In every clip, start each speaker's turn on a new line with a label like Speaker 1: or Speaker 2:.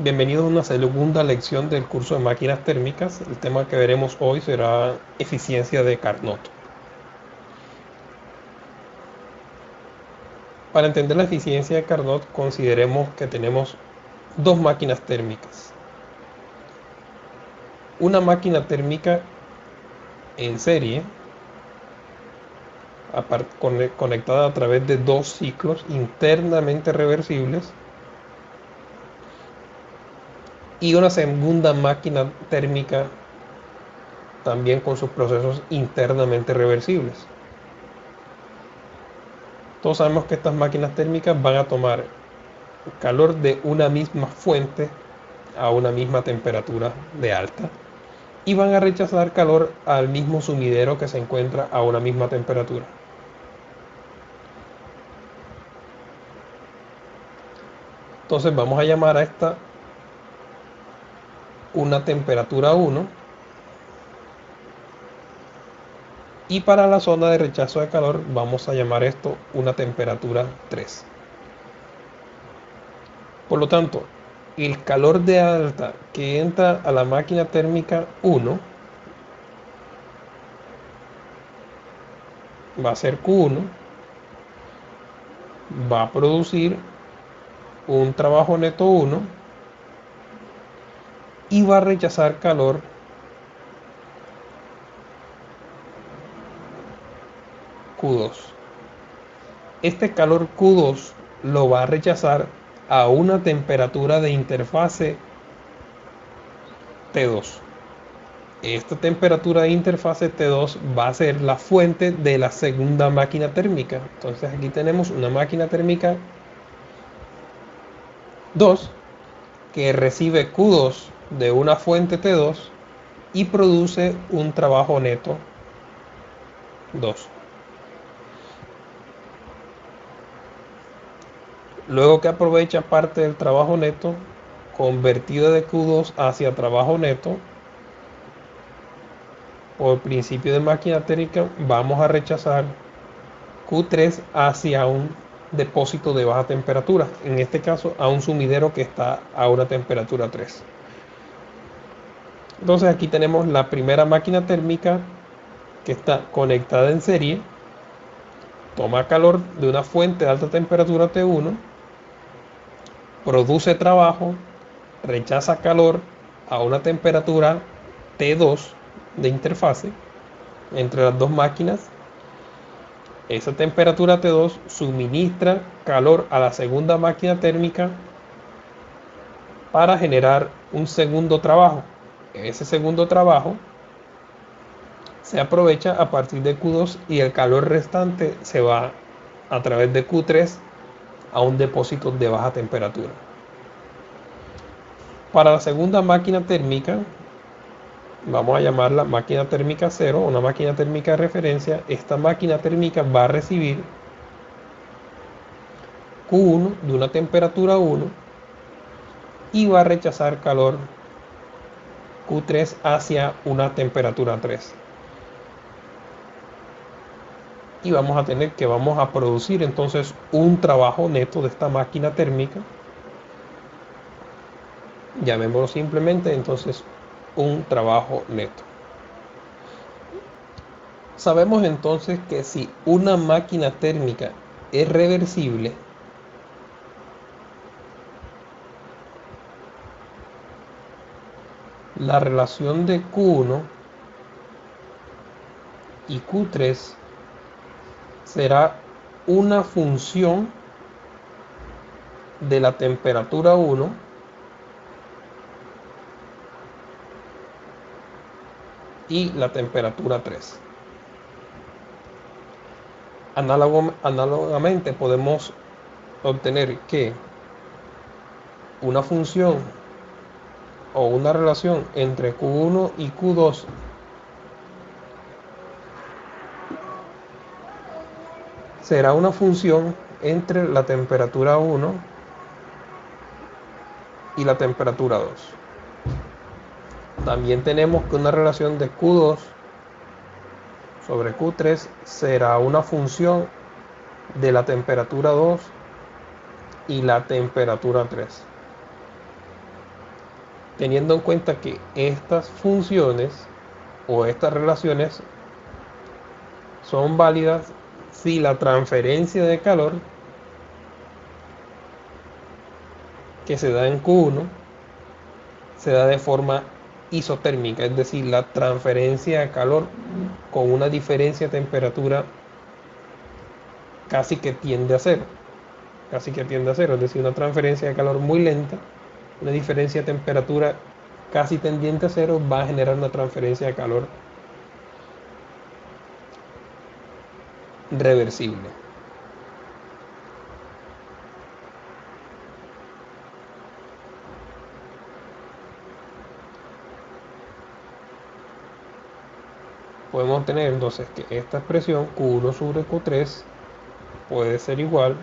Speaker 1: Bienvenidos a una segunda lección del curso de máquinas térmicas. El tema que veremos hoy será eficiencia de Carnot. Para entender la eficiencia de Carnot, consideremos que tenemos dos máquinas térmicas. Una máquina térmica en serie, conectada a través de dos ciclos internamente reversibles, y una segunda máquina térmica también con sus procesos internamente reversibles. Todos sabemos que estas máquinas térmicas van a tomar calor de una misma fuente a una misma temperatura de alta y van a rechazar calor al mismo sumidero que se encuentra a una misma temperatura. Entonces vamos a llamar a esta una temperatura 1 y para la zona de rechazo de calor vamos a llamar esto una temperatura 3. Por lo tanto, el calor de alta que entra a la máquina térmica 1 va a ser Q1, va a producir un trabajo neto 1 y va a rechazar calor Q2. Este calor Q2 lo va a rechazar a una temperatura de interfase T2. Esta temperatura de interfase T2 va a ser la fuente de la segunda máquina térmica. Entonces aquí tenemos una máquina térmica 2 que recibe Q2 de una fuente T2 y produce un trabajo neto 2. Luego que aprovecha parte del trabajo neto convertido de Q2 hacia trabajo neto, por principio de máquina térmica vamos a rechazar Q3 hacia un depósito de baja temperatura, en este caso a un sumidero que está a una temperatura 3. Entonces aquí tenemos la primera máquina térmica que está conectada en serie, toma calor de una fuente de alta temperatura T1, produce trabajo, rechaza calor a una temperatura T2 de interfase entre las dos máquinas. Esa temperatura T2 suministra calor a la segunda máquina térmica para generar un segundo trabajo. Ese segundo trabajo se aprovecha a partir de Q2 y el calor restante se va a través de Q3 a un depósito de baja temperatura. Para la segunda máquina térmica, vamos a llamarla máquina térmica 0, una máquina térmica de referencia. Esta máquina térmica va a recibir Q1 de una temperatura 1 y va a rechazar calor Q3 hacia una temperatura 3. Y vamos a tener que vamos a producir entonces un trabajo neto de esta máquina térmica. Llamémoslo simplemente entonces un trabajo neto. Sabemos entonces que si una máquina térmica es reversible, la relación de Q1 y Q3 será una función de la temperatura 1 y la temperatura 3. Análogamente podemos obtener que una función o una relación entre Q1 y Q2 será una función entre la temperatura 1 y la temperatura 2. También tenemos que una relación de Q2 sobre Q3 será una función de la temperatura 2 y la temperatura 3. teniendo en cuenta que estas funciones o estas relaciones son válidas si la transferencia de calor que se da en Q1 se da de forma isotérmica, es decir, la transferencia de calor con una diferencia de temperatura casi que tiende a cero, es decir, una transferencia de calor muy lenta, una diferencia de temperatura casi tendiente a cero va a generar una transferencia de calor reversible. Podemos tener entonces que esta expresión Q1 sobre Q3 puede ser igual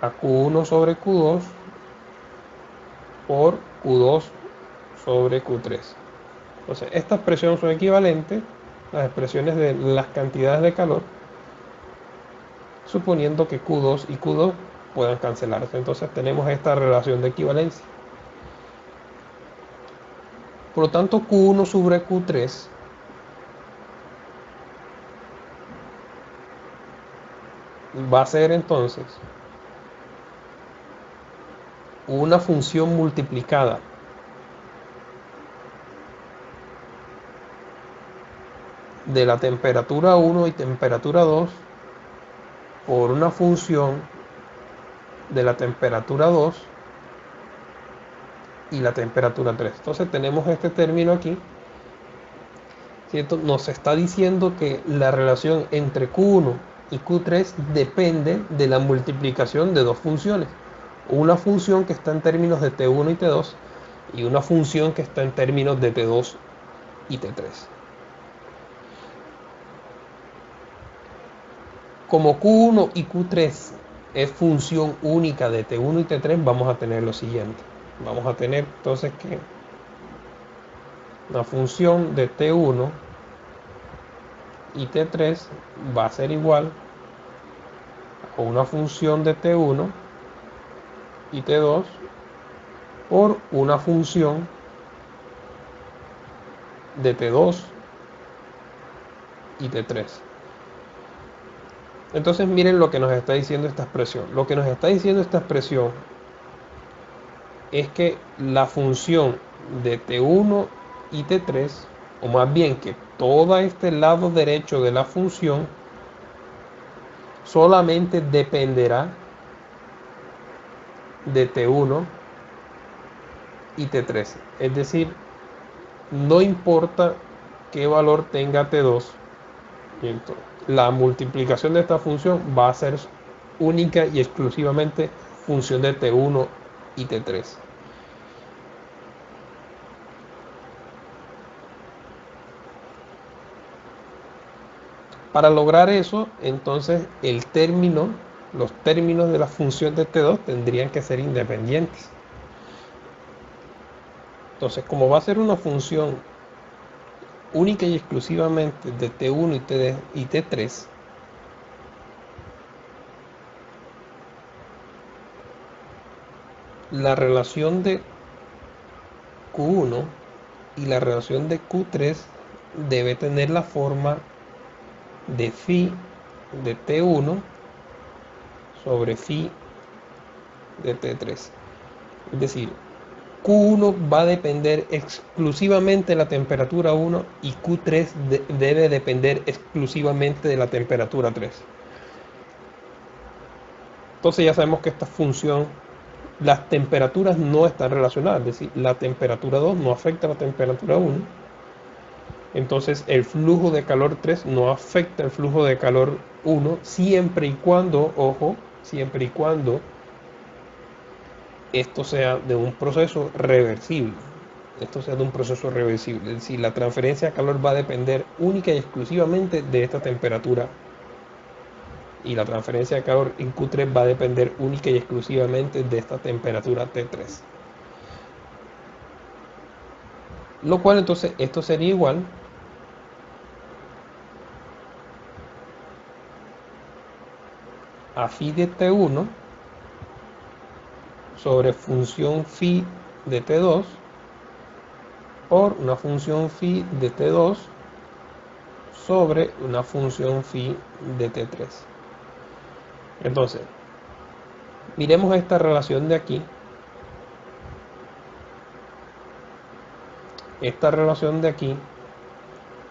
Speaker 1: a Q1 sobre Q2 por Q2 sobre Q3. Entonces, estas expresiones son equivalentes, las expresiones de las cantidades de calor, suponiendo que Q2 y Q2 puedan cancelarse. Entonces, tenemos esta relación de equivalencia. Por lo tanto, Q1 sobre Q3 va a ser entonces una función multiplicada de la temperatura 1 y temperatura 2 por una función de la temperatura 2 y la temperatura 3. Entonces tenemos este término aquí, ¿cierto? Nos está diciendo que la relación entre Q1 y Q3 depende de la multiplicación de dos funciones. Una función que está en términos de T1 y T2 y una función que está en términos de T2 y T3. Como Q1 y Q3 es función única de T1 y T3, vamos a tener lo siguiente. Vamos a tener entonces que la función de T1 y T3 va a ser igual a una función de T1 y T2 por una función de T2 y T3. Entonces miren lo que nos está diciendo esta expresión. Lo que nos está diciendo esta expresión es que la función de T1 y T3, o más bien que todo este lado derecho de la función solamente dependerá de T1 y T3. Es decir, no importa qué valor tenga T2, la multiplicación de esta función va a ser única y exclusivamente función de T1 y T3. Para lograr eso, entonces los términos de la función de T2 tendrían que ser independientes. Entonces, como va a ser una función única y exclusivamente de T1 y T3, la relación de Q1 y la relación de Q3 debe tener la forma de phi de T1 sobre phi de T3. Es decir, Q1 va a depender exclusivamente de la temperatura 1 y Q3 debe depender exclusivamente de la temperatura 3. Entonces ya sabemos que esta función, las temperaturas no están relacionadas, es decir, la temperatura 2 no afecta a la temperatura 1. Entonces el flujo de calor 3 no afecta el flujo de calor 1 siempre y cuando, ojo, siempre y cuando esto sea de un proceso reversible. Es decir, la transferencia de calor va a depender única y exclusivamente de esta temperatura. Y la transferencia de calor en Q3 va a depender única y exclusivamente de esta temperatura T3. Lo cual entonces esto sería igual a phi de T1 sobre función phi de T2 por una función phi de T2 sobre una función phi de T3. Entonces, miremos esta relación de aquí. Esta relación de aquí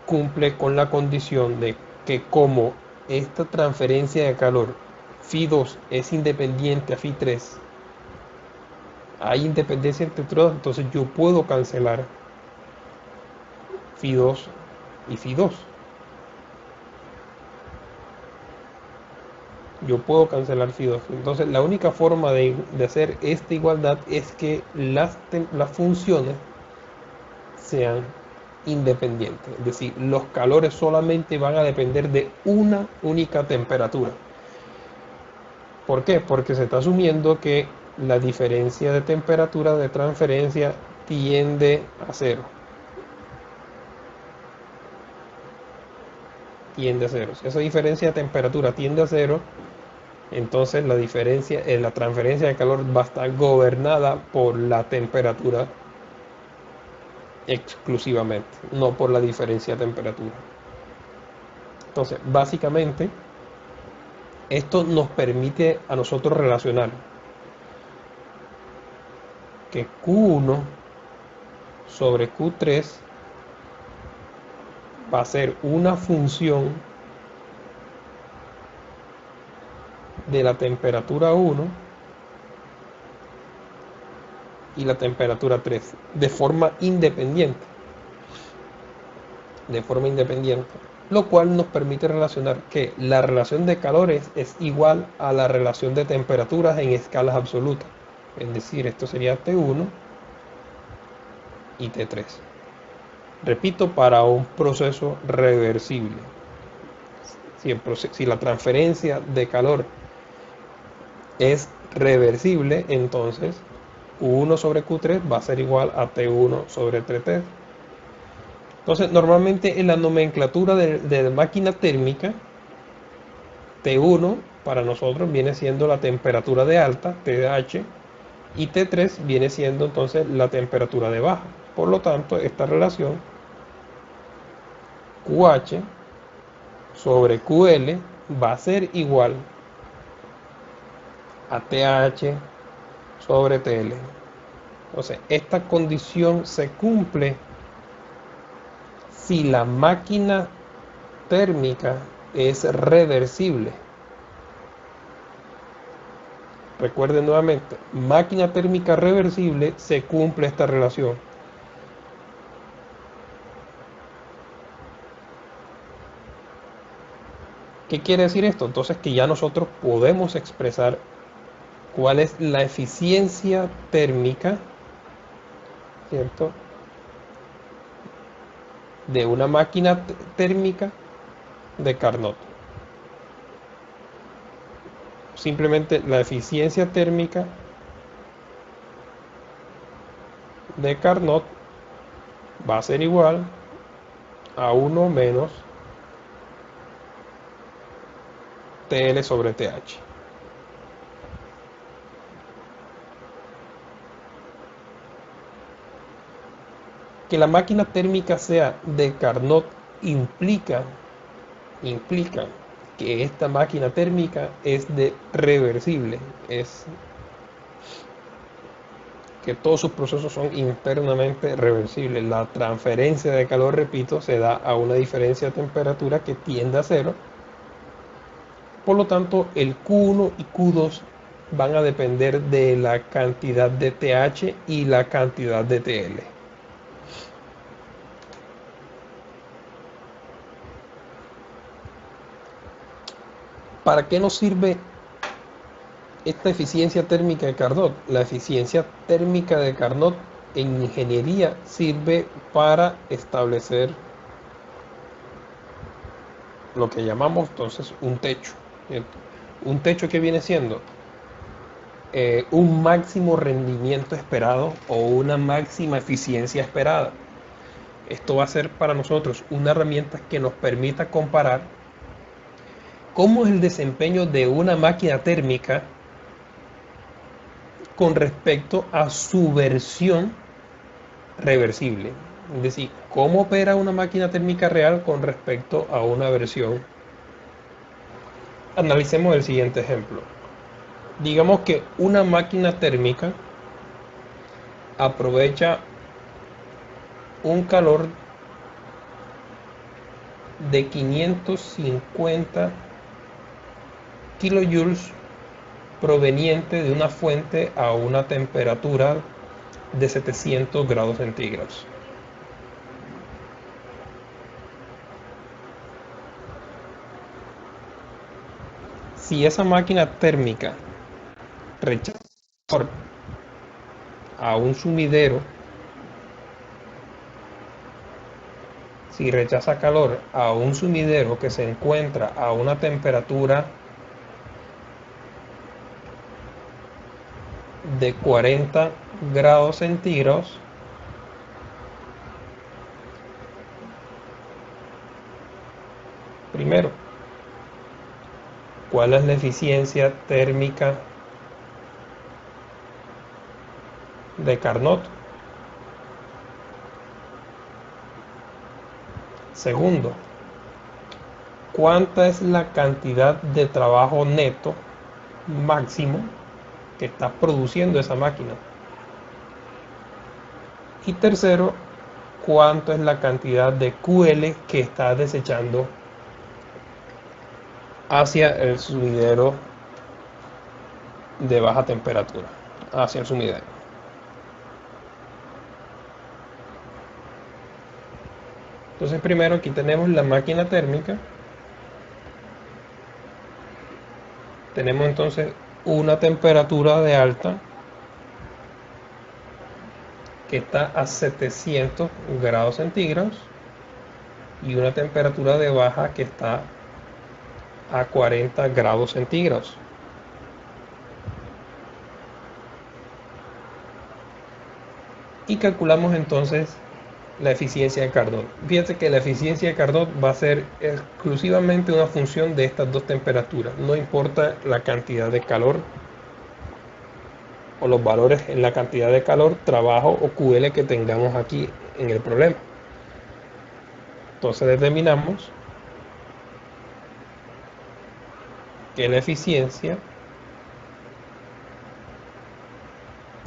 Speaker 1: cumple con la condición de que como esta transferencia de calor phi2 es independiente a phi3, hay independencia entre todos, entonces yo puedo cancelar phi2 y phi2. Yo puedo cancelar phi2. Entonces la única forma de hacer esta igualdad es que las funciones sean independientes. Es decir, los calores solamente van a depender de una única temperatura. ¿Por qué? Porque se está asumiendo que la diferencia de temperatura de transferencia tiende a cero. Tiende a cero. Si esa diferencia de temperatura tiende a cero, entonces la transferencia de calor va a estar gobernada por la temperatura exclusivamente, no por la diferencia de temperatura. Entonces, básicamente, esto nos permite a nosotros relacionar que Q1 sobre Q3 va a ser una función de la temperatura 1 y la temperatura 3 de forma independiente. Lo cual nos permite relacionar que la relación de calores es igual a la relación de temperaturas en escalas absolutas. Es decir, esto sería T1 y T3. Repito, para un proceso reversible. Si la transferencia de calor es reversible, entonces Q1 sobre Q3 va a ser igual a T1 sobre T3. Entonces, normalmente en la nomenclatura de máquina térmica, T1 para nosotros viene siendo la temperatura de alta, TH, y T3 viene siendo entonces la temperatura de baja. Por lo tanto, esta relación QH sobre QL va a ser igual a TH sobre TL. Entonces, esta condición se cumple si la máquina térmica es reversible. Recuerden nuevamente, máquina térmica reversible, se cumple esta relación. ¿Qué quiere decir esto? Entonces que ya nosotros podemos expresar cuál es la eficiencia térmica, ¿cierto?, de una máquina térmica de Carnot. Simplemente la eficiencia térmica de Carnot va a ser igual a 1 menos TL sobre TH. Que la máquina térmica sea de Carnot implica que esta máquina térmica es de reversible, es que todos sus procesos son internamente reversibles. La transferencia de calor, repito, se da a una diferencia de temperatura que tiende a cero. Por lo tanto, el Q1 y Q2 van a depender de la cantidad de TH y la cantidad de TL. ¿Para qué nos sirve esta eficiencia térmica de Carnot? La eficiencia térmica de Carnot en ingeniería sirve para establecer lo que llamamos entonces un techo, ¿cierto? Un techo que viene siendo un máximo rendimiento esperado o una máxima eficiencia esperada. Esto va a ser para nosotros una herramienta que nos permita comparar cómo es el desempeño de una máquina térmica con respecto a su versión reversible. Es decir, cómo opera una máquina térmica real con respecto a una versión. Analicemos el siguiente ejemplo. Digamos que una máquina térmica aprovecha un calor de 550 kilojoules proveniente de una fuente a una temperatura de 700 grados centígrados. Si esa máquina térmica rechaza a un sumidero, si rechaza calor a un sumidero que se encuentra a una temperatura de 40 grados centígrados, primero, ¿cuál es la eficiencia térmica de Carnot? Segundo, ¿cuánta es la cantidad de trabajo neto máximo que está produciendo esa máquina? Y tercero, ¿cuánto es la cantidad de QL que está desechando hacia el sumidero de baja temperatura, hacia el sumidero? Entonces primero aquí tenemos la máquina térmica. Tenemos entonces una temperatura de alta que está a 700 grados centígrados y una temperatura de baja que está a 40 grados centígrados. Y calculamos entonces la eficiencia de Carnot. Fíjense que la eficiencia de Carnot va a ser exclusivamente una función de estas dos temperaturas. No importa la cantidad de calor o los valores en la cantidad de calor, trabajo o QL que tengamos aquí en el problema. Entonces determinamos que la eficiencia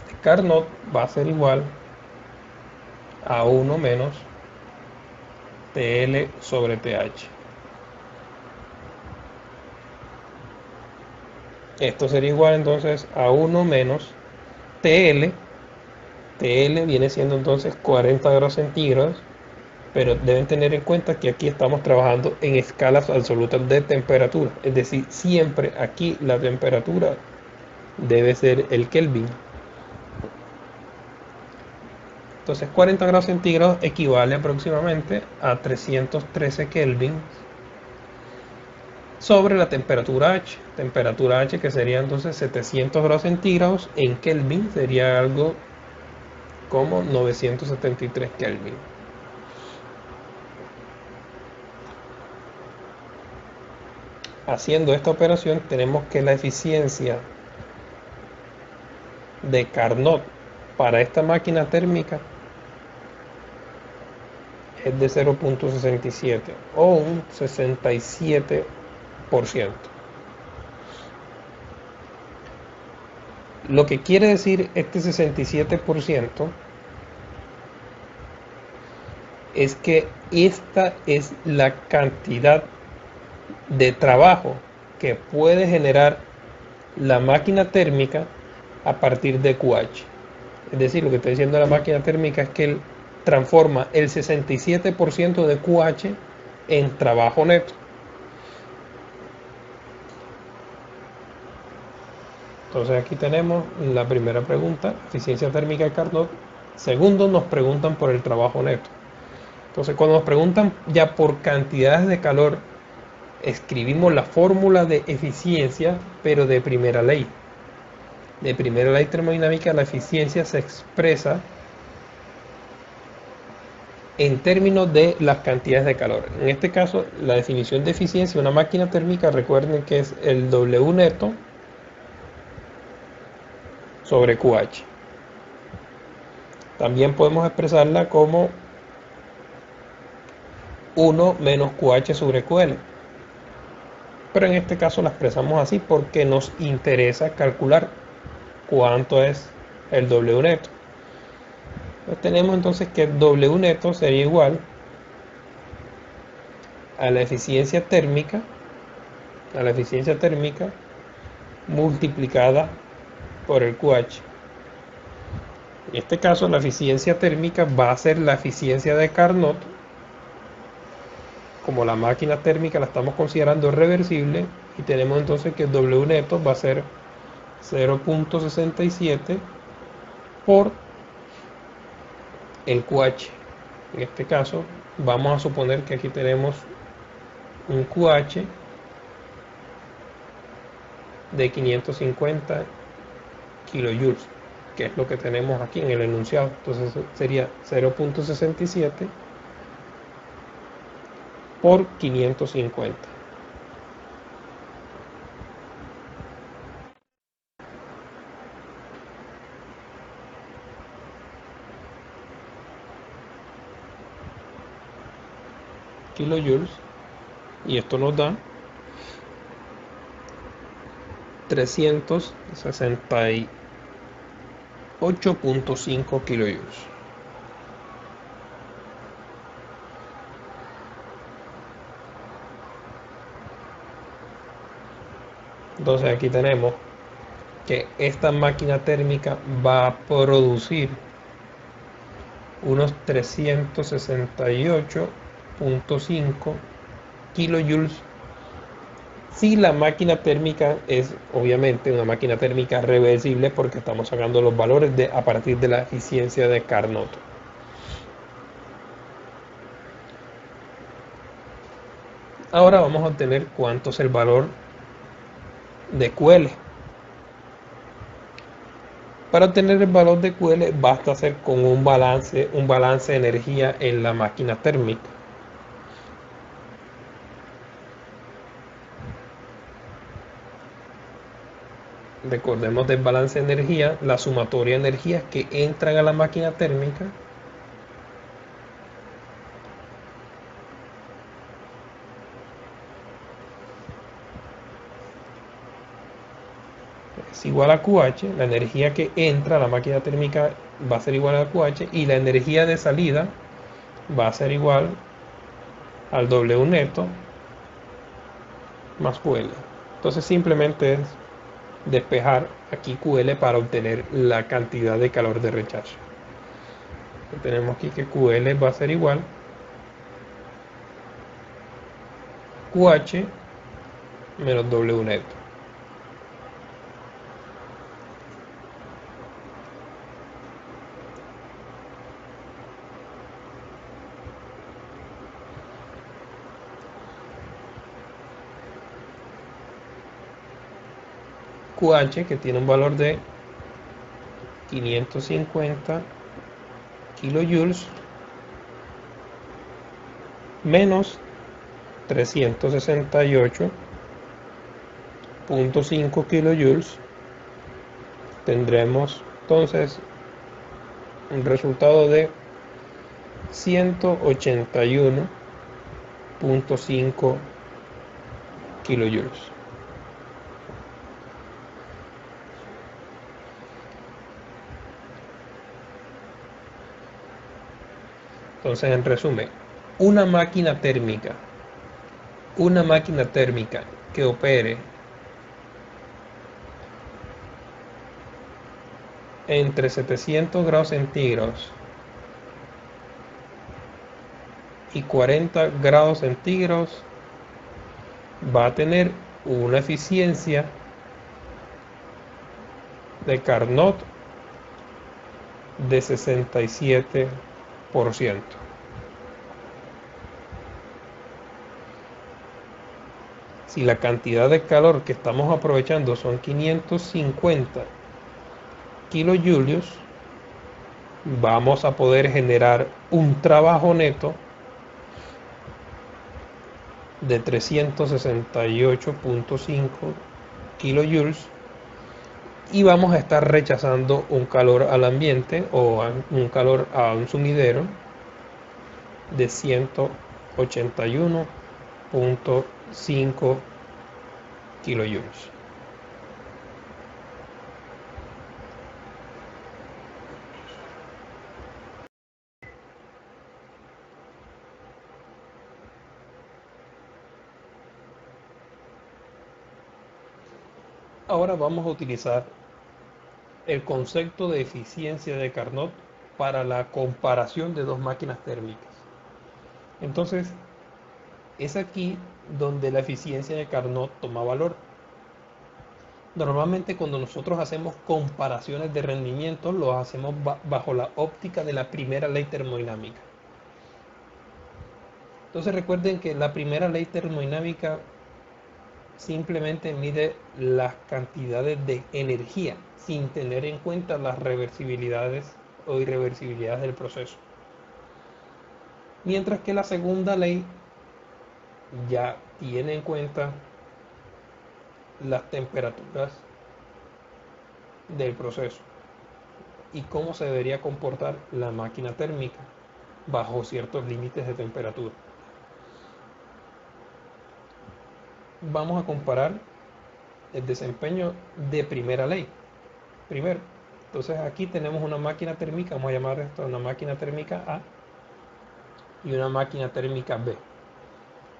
Speaker 1: de Carnot va a ser igual a 1 menos TL sobre TH. Esto sería igual entonces a 1 menos TL. TL viene siendo entonces 40 grados centígrados, pero deben tener en cuenta que aquí estamos trabajando en escalas absolutas de temperatura, es decir, siempre aquí la temperatura debe ser el Kelvin. Entonces 40 grados centígrados equivale aproximadamente a 313 Kelvin sobre la temperatura H. Temperatura H que sería entonces 700 grados centígrados en Kelvin sería algo como 973 Kelvin. Haciendo esta operación tenemos que la eficiencia de Carnot para esta máquina térmica es de 0.67 o un 67%. Lo que quiere decir este 67% es que esta es la cantidad de trabajo que puede generar la máquina térmica a partir de QH. Es decir, lo que está diciendo la máquina térmica es que él transforma el 67% de QH en trabajo neto. Entonces aquí tenemos la primera pregunta, eficiencia térmica de Carnot. Segundo, nos preguntan por el trabajo neto. Entonces cuando nos preguntan ya por cantidades de calor, escribimos la fórmula de eficiencia, pero de primera ley. De primera ley termodinámica, la eficiencia se expresa en términos de las cantidades de calor. En este caso, la definición de eficiencia de una máquina térmica, recuerden que es el W neto sobre QH. También podemos expresarla como 1 menos QH sobre QL. Pero en este caso la expresamos así porque nos interesa calcular cuánto es el W neto. Pues tenemos entonces que el W neto sería igual a la eficiencia térmica multiplicada por el QH. En este caso la eficiencia térmica va a ser la eficiencia de Carnot. Como la máquina térmica la estamos considerando reversible, y tenemos entonces que el W neto va a ser 0.67 por el QH. En este caso vamos a suponer que aquí tenemos un QH de 550 kilojoules, que es lo que tenemos aquí en el enunciado. Entonces sería 0.67 por 550. Kilojoules, y esto nos da 368.5 kilojoules. Entonces aquí tenemos que esta máquina térmica va a producir unos 368.5 kilojoules si la máquina térmica es obviamente una máquina térmica reversible, porque estamos sacando los valores a partir de la eficiencia de Carnot. Ahora vamos a obtener cuánto es el valor de QL. Para obtener el valor de QL basta hacer con un balance de energía en la máquina térmica. Recordemos del balance de energía la sumatoria de energías que entran a la máquina térmica es igual a QH. La energía que entra a la máquina térmica va a ser igual a QH, y la energía de salida va a ser igual al W neto más QL. Entonces simplemente es despejar aquí QL para obtener la cantidad de calor de rechazo. Tenemos aquí que QL va a ser igual QH menos W neto. QH, que tiene un valor de 550 kilojoules, menos 368.5 kilojoules, tendremos entonces un resultado de 181.5 kilojoules. Entonces, en resumen, una máquina térmica que opere entre 700 grados centígrados y 40 grados centígrados va a tener una eficiencia de Carnot de 67%. Si la cantidad de calor que estamos aprovechando son 550 kilojoules, vamos a poder generar un trabajo neto de 368.5 kilojoules, y vamos a estar rechazando un calor al ambiente o un calor a un sumidero de 181.5 kilojoules. Ahora vamos a utilizar el concepto de eficiencia de Carnot para la comparación de dos máquinas térmicas. Entonces, es aquí donde la eficiencia de Carnot toma valor. Normalmente cuando nosotros hacemos comparaciones de rendimiento, lo hacemos bajo la óptica de la primera ley termodinámica. Entonces recuerden que la primera ley termodinámica simplemente mide las cantidades de energía sin tener en cuenta las reversibilidades o irreversibilidades del proceso. Mientras que la segunda ley ya tiene en cuenta las temperaturas del proceso y cómo se debería comportar la máquina térmica bajo ciertos límites de temperatura. Vamos a comparar el desempeño de primera ley. Primero, entonces aquí tenemos una máquina térmica, vamos a llamar esto una máquina térmica A y una máquina térmica B.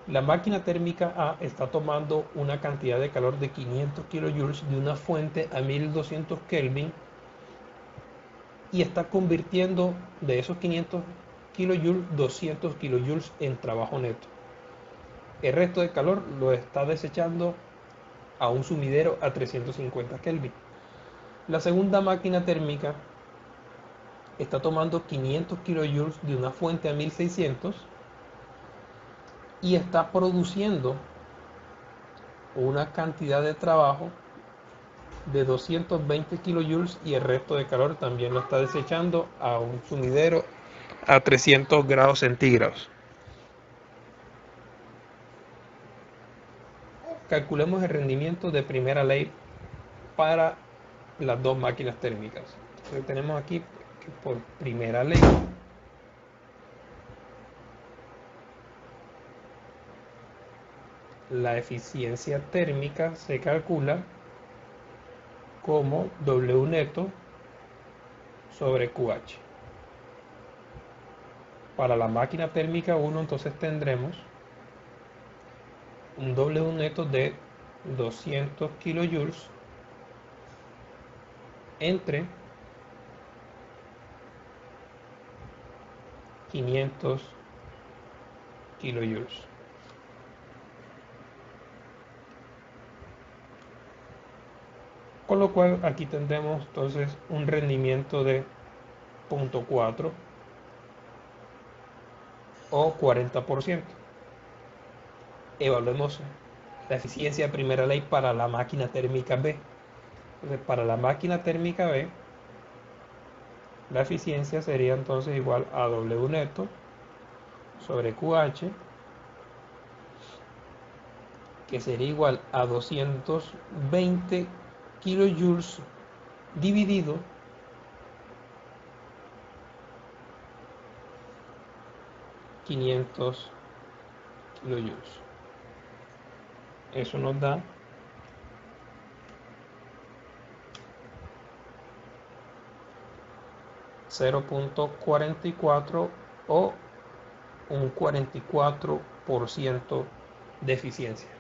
Speaker 1: La máquina térmica A está tomando una cantidad de calor de 500 kilojoules de una fuente a 1200 Kelvin y está convirtiendo de esos 500 kilojoules 200 kilojoules en trabajo neto. El resto de calor lo está desechando a un sumidero a 350 Kelvin. La segunda máquina térmica está tomando 500 kilojoules de una fuente a 1600 y está produciendo una cantidad de trabajo de 220 kilojoules y el resto de calor también lo está desechando a un sumidero a 300 grados centígrados. Calculemos el rendimiento de primera ley para las dos máquinas térmicas. Entonces tenemos aquí que por primera ley la eficiencia térmica se calcula como W neto sobre QH. Para la máquina térmica 1 entonces tendremos un W neto de 200 kilojoules entre 500 kilojoules. Con lo cual aquí tendremos entonces un rendimiento de 0.4 o 40%. Evaluemos la eficiencia de primera ley para la máquina térmica B. Entonces, para la máquina térmica B, la eficiencia sería entonces igual a W neto sobre QH, que sería igual a 220 kilojoules dividido $500 kilojoules. Eso nos da 0.44 o un 44% de eficiencia.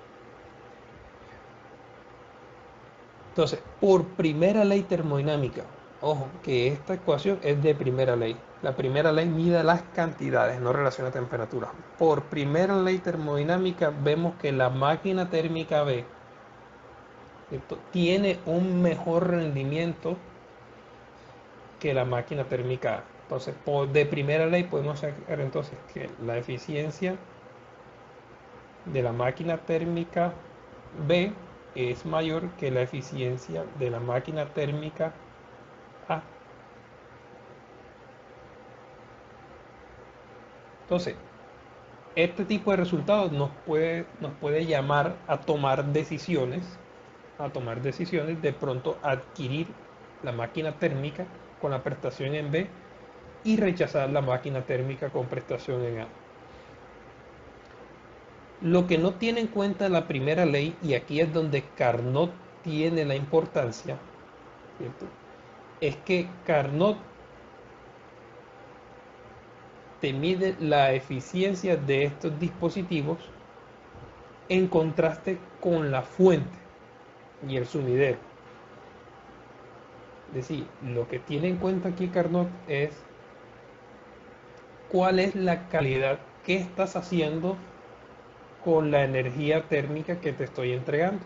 Speaker 1: Entonces, por primera ley termodinámica, ojo, que esta ecuación es de primera ley. La primera ley mide las cantidades, no relaciona temperatura. Por primera ley termodinámica vemos que la máquina térmica B tiene un mejor rendimiento que la máquina térmica A. Entonces, de primera ley podemos sacar entonces que la eficiencia de la máquina térmica B es mayor que la eficiencia de la máquina térmica A. Entonces, este tipo de resultados nos puede llamar a tomar decisiones a tomar decisiones, de pronto adquirir la máquina térmica con la prestación en B y rechazar la máquina térmica con prestación en A. Lo que no tiene en cuenta la primera ley, y aquí es donde Carnot tiene la importancia, ¿cierto?, es que Carnot te mide la eficiencia de estos dispositivos en contraste con la fuente y el sumidero. Es decir, lo que tiene en cuenta aquí Carnot es cuál es la calidad que estás haciendo con la energía térmica que te estoy entregando.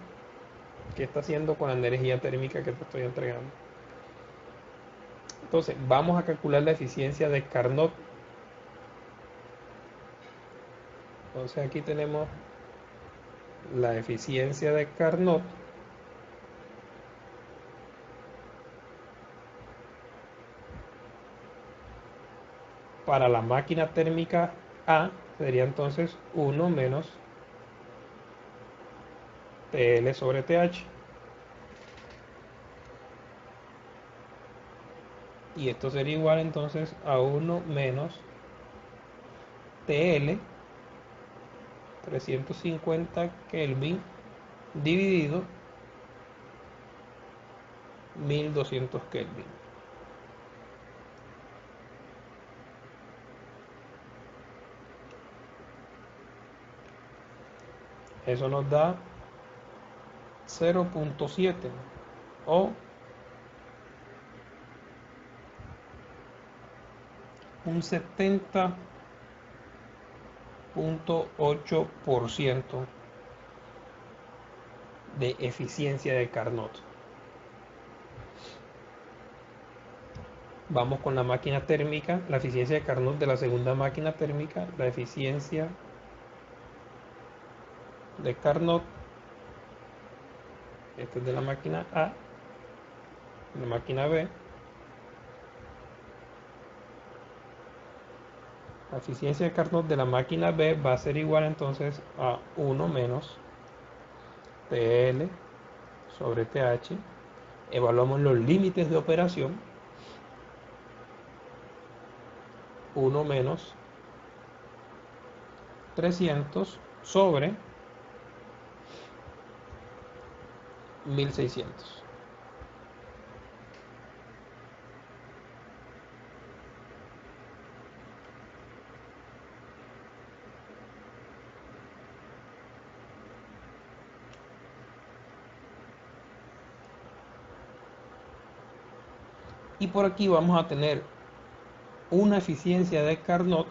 Speaker 1: ¿Qué está haciendo con la energía térmica que te estoy entregando? Entonces, vamos a calcular la eficiencia de Carnot. Entonces, aquí tenemos la eficiencia de Carnot. Para la máquina térmica A sería entonces 1 menos TL sobre TH. Y esto sería igual entonces a 1 menos TL 350 Kelvin dividido 1200 Kelvin. Eso nos da 0.7 o un 70.8% de eficiencia de Carnot. Vamos con la máquina térmica, la eficiencia de Carnot de la segunda máquina térmica, la eficiencia de Carnot, esta es de la máquina A, la máquina B. La eficiencia de Carnot de la máquina B va a ser igual entonces a 1 menos TL sobre TH. Evaluamos los límites de operación. 1 menos 300 sobre 1600. Y por aquí vamos a tener una eficiencia de Carnot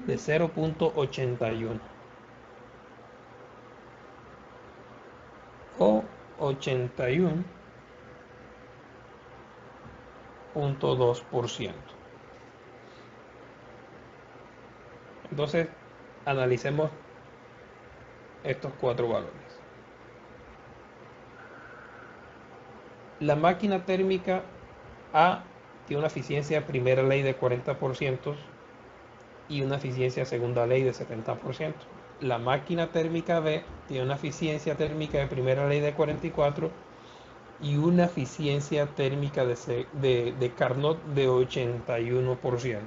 Speaker 1: de 0.81 o 81.2%. Entonces, analicemos estos cuatro valores. La máquina térmica A tiene una eficiencia primera ley de 40% y una eficiencia segunda ley de 70%. La máquina térmica B tiene una eficiencia térmica de primera ley de 44% y una eficiencia térmica de Carnot de 81%.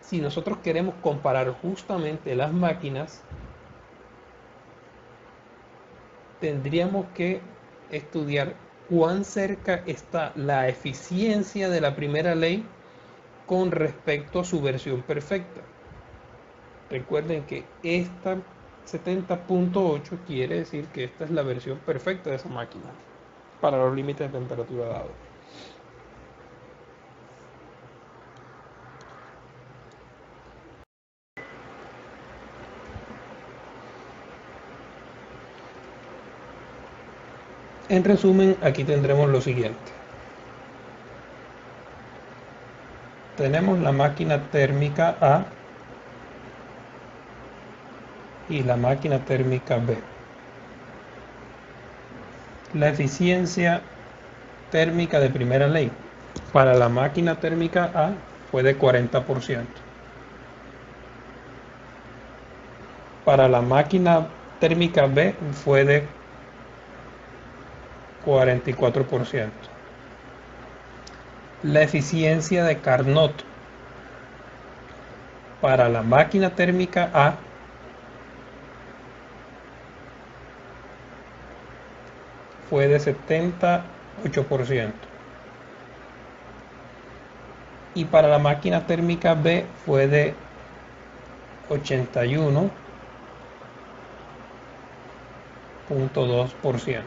Speaker 1: Si nosotros queremos comparar justamente las máquinas, tendríamos que estudiar cuán cerca está la eficiencia de la primera ley con respecto a su versión perfecta. Recuerden que esta 70.8 quiere decir que esta es la versión perfecta de esa máquina para los límites de temperatura dados. En resumen, aquí tendremos lo siguiente. Tenemos la máquina térmica A y la máquina térmica B. La eficiencia térmica de primera ley para la máquina térmica A fue de 40%. para la máquina térmica B fue de 44%. La eficiencia de Carnot para la máquina térmica A fue de 78%. Y para la máquina térmica B fue de 81.2%.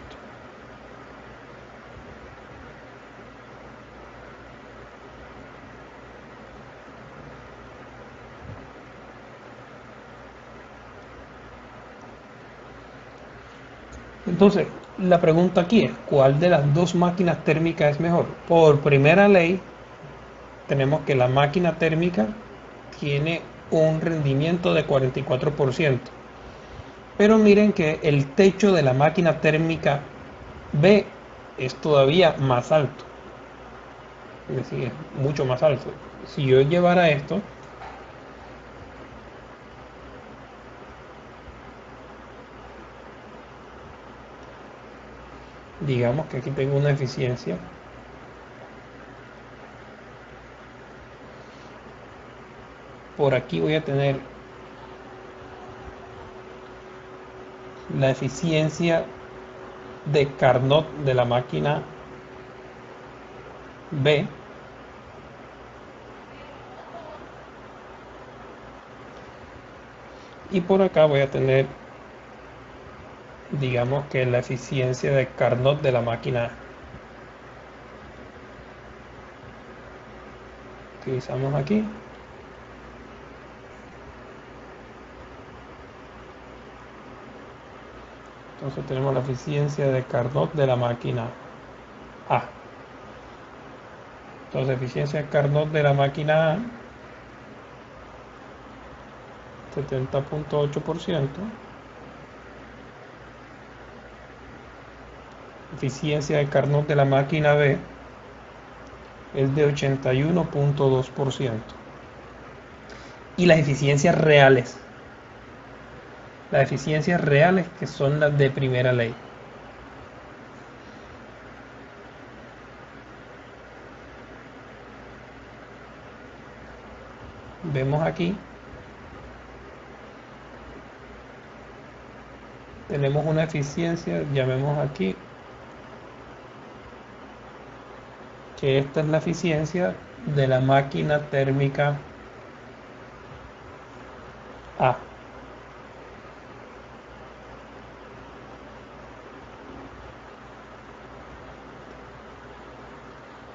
Speaker 1: Entonces, la pregunta aquí es, ¿cuál de las dos máquinas térmicas es mejor? Por primera ley, tenemos que la máquina térmica tiene un rendimiento de 44%. Pero miren que el techo de la máquina térmica B es todavía más alto. Es decir, es mucho más alto. Si yo llevara esto, digamos que aquí tengo una eficiencia por aquí voy a tener la eficiencia de Carnot de la máquina B y por acá voy a tener, digamos que la eficiencia de Carnot de la máquina A. Utilizamos aquí. Entonces tenemos la eficiencia de Carnot de la máquina A. Entonces eficiencia de Carnot de la máquina A 70.8%. Eficiencia de Carnot de la máquina B es de 81.2%. Y las eficiencias reales que son las de primera ley. Vemos aquí, tenemos una eficiencia, llamemos aquí, que esta es la eficiencia de la máquina térmica A.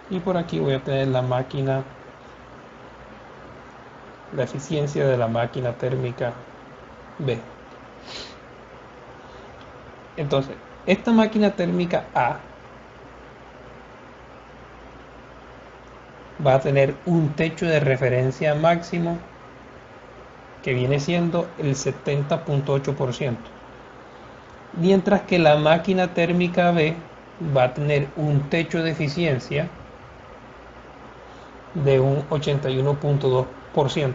Speaker 1: Y por aquí voy a tener la eficiencia de la máquina térmica B. Entonces, esta máquina térmica A va a tener un techo de referencia máximo que viene siendo el 70.8%. Mientras que la máquina térmica B va a tener un techo de eficiencia de un 81.2%.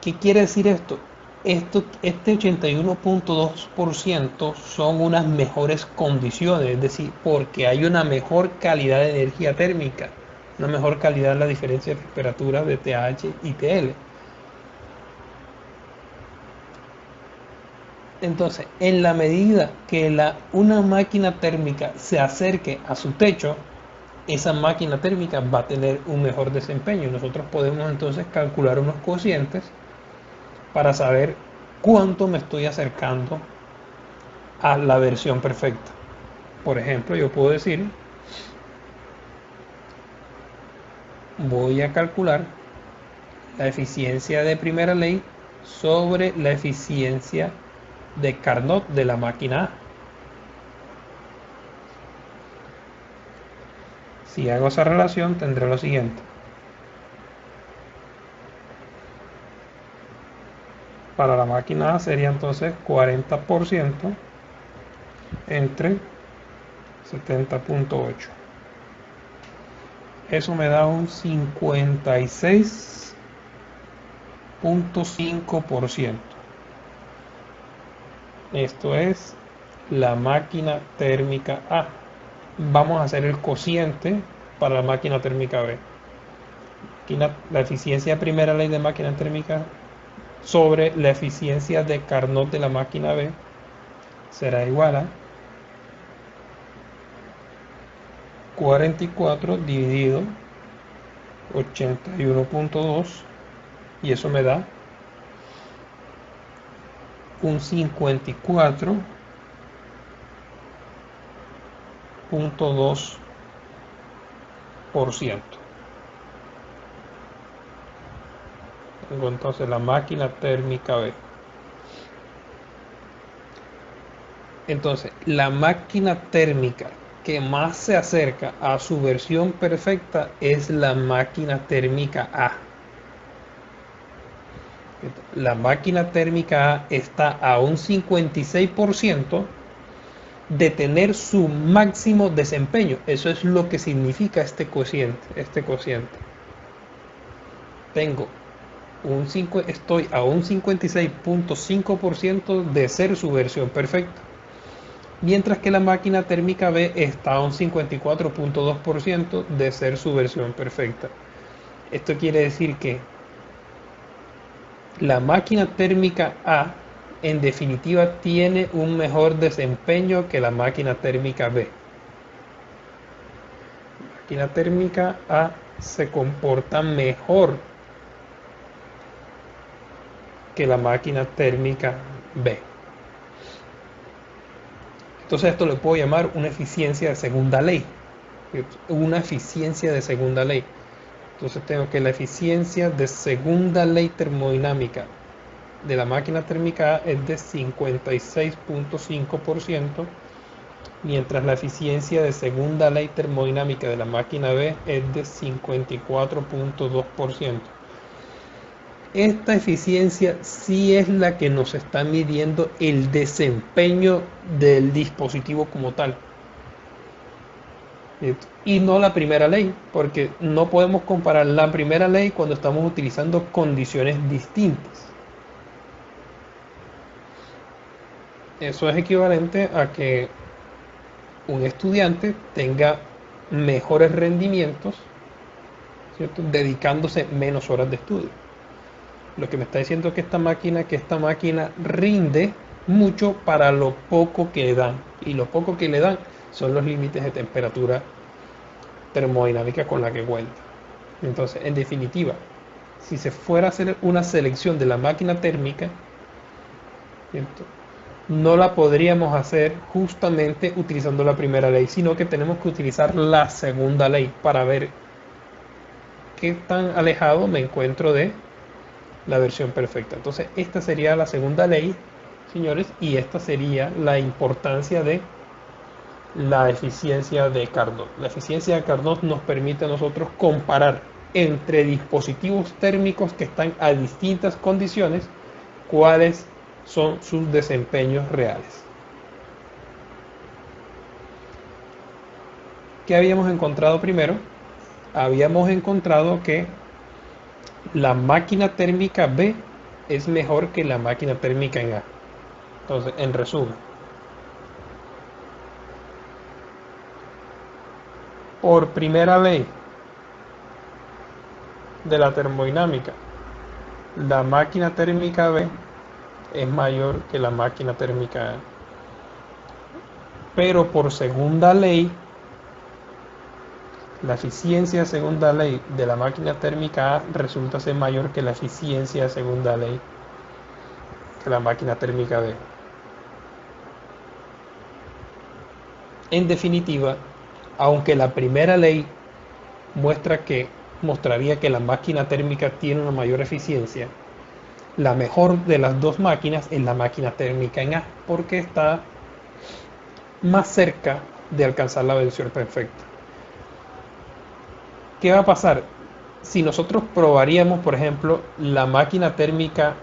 Speaker 1: ¿Qué quiere decir esto? Este 81.2% son unas mejores condiciones, es decir, porque hay una mejor calidad de energía térmica, una mejor calidad en la diferencia de temperatura de TH y TL. Entonces, en la medida que una máquina térmica se acerque a su techo, esa máquina térmica va a tener un mejor desempeño. Nosotros podemos entonces calcular unos cocientes para saber cuánto me estoy acercando a la versión perfecta. Por ejemplo, yo puedo decir, voy a calcular la eficiencia de primera ley sobre la eficiencia de Carnot de la máquina A. Si hago esa relación, tendré lo siguiente. Para la máquina A sería entonces 40% entre 70.8. Eso me da un 56.5%. Esto es la máquina térmica A. Vamos a hacer el cociente para la máquina térmica B. Aquí la eficiencia de primera ley de máquina térmica sobre la eficiencia de Carnot de la máquina B será igual a 44 dividido 81.2 y eso me da un 54.2%. Tengo entonces la máquina térmica B. Entonces, la máquina térmica que más se acerca a su versión perfecta es la máquina térmica A. La máquina térmica A está a un 56% de tener su máximo desempeño. Eso es lo que significa este cociente. Estoy a un 56.5% de ser su versión perfecta. Mientras que la máquina térmica B está a un 54.2% de ser su versión perfecta. Esto quiere decir que la máquina térmica A en definitiva tiene un mejor desempeño que la máquina térmica B. La máquina térmica A se comporta mejor que la máquina térmica B. Entonces esto le puedo llamar una eficiencia de segunda ley. Una eficiencia de segunda ley. Entonces tengo que la eficiencia de segunda ley termodinámica de la máquina térmica A es de 56.5%, mientras la eficiencia de segunda ley termodinámica de la máquina B es de 54.2%. Esta eficiencia sí es la que nos está midiendo el desempeño del dispositivo como tal. Y no la primera ley, porque no podemos comparar la primera ley cuando estamos utilizando condiciones distintas. Eso es equivalente a que un estudiante tenga mejores rendimientos, ¿cierto?, dedicándose menos horas de estudio. Lo que me está diciendo es que esta máquina rinde mucho para lo poco que le dan. Y lo poco que le dan son los límites de temperatura termodinámica con la que cuenta. Entonces, en definitiva, si se fuera a hacer una selección de la máquina térmica, ¿cierto?, no la podríamos hacer justamente utilizando la primera ley, sino que tenemos que utilizar la segunda ley para ver qué tan alejado me encuentro de la versión perfecta. Entonces, esta sería la segunda ley, señores, y esta sería la importancia de la eficiencia de Carnot. La eficiencia de Carnot nos permite a nosotros comparar entre dispositivos térmicos que están a distintas condiciones cuáles son sus desempeños reales. ¿Qué habíamos encontrado primero? Habíamos encontrado que la máquina térmica B es mejor que la máquina térmica en A. Entonces, en resumen, por primera ley de la termodinámica, la máquina térmica B es mayor que la máquina térmica A. Pero por segunda ley, la eficiencia de segunda ley de la máquina térmica A resulta ser mayor que la eficiencia de segunda ley de la máquina térmica B. En definitiva, aunque la primera ley mostraría que la máquina térmica tiene una mayor eficiencia, la mejor de las dos máquinas es la máquina térmica en A, porque está más cerca de alcanzar la versión perfecta. ¿Qué va a pasar? Si nosotros probaríamos, por ejemplo, la máquina térmica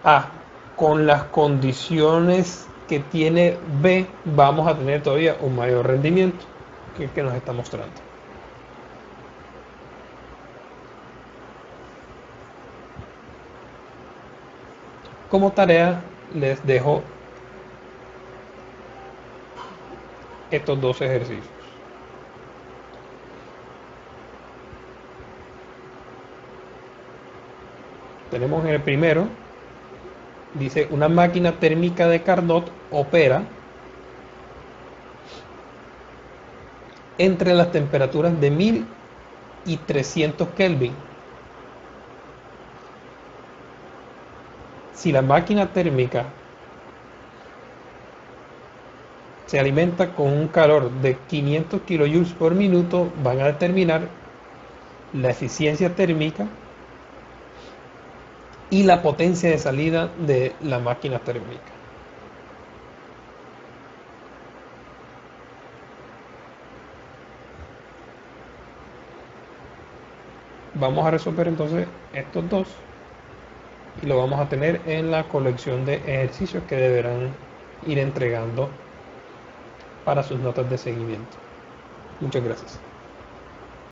Speaker 1: A con las condiciones que tiene B, vamos a tener todavía un mayor rendimiento que nos está mostrando. Como tarea les dejo estos dos ejercicios. Tenemos en el primero, dice, una máquina térmica de Carnot opera entre las temperaturas de 1000 y 300 Kelvin. Si la máquina térmica se alimenta con un calor de 500 kJ por minuto, van a determinar la eficiencia térmica y la potencia de salida de la máquina térmica. Vamos a resolver entonces estos dos y lo vamos a tener en la colección de ejercicios que deberán ir entregando para sus notas de seguimiento. Muchas gracias.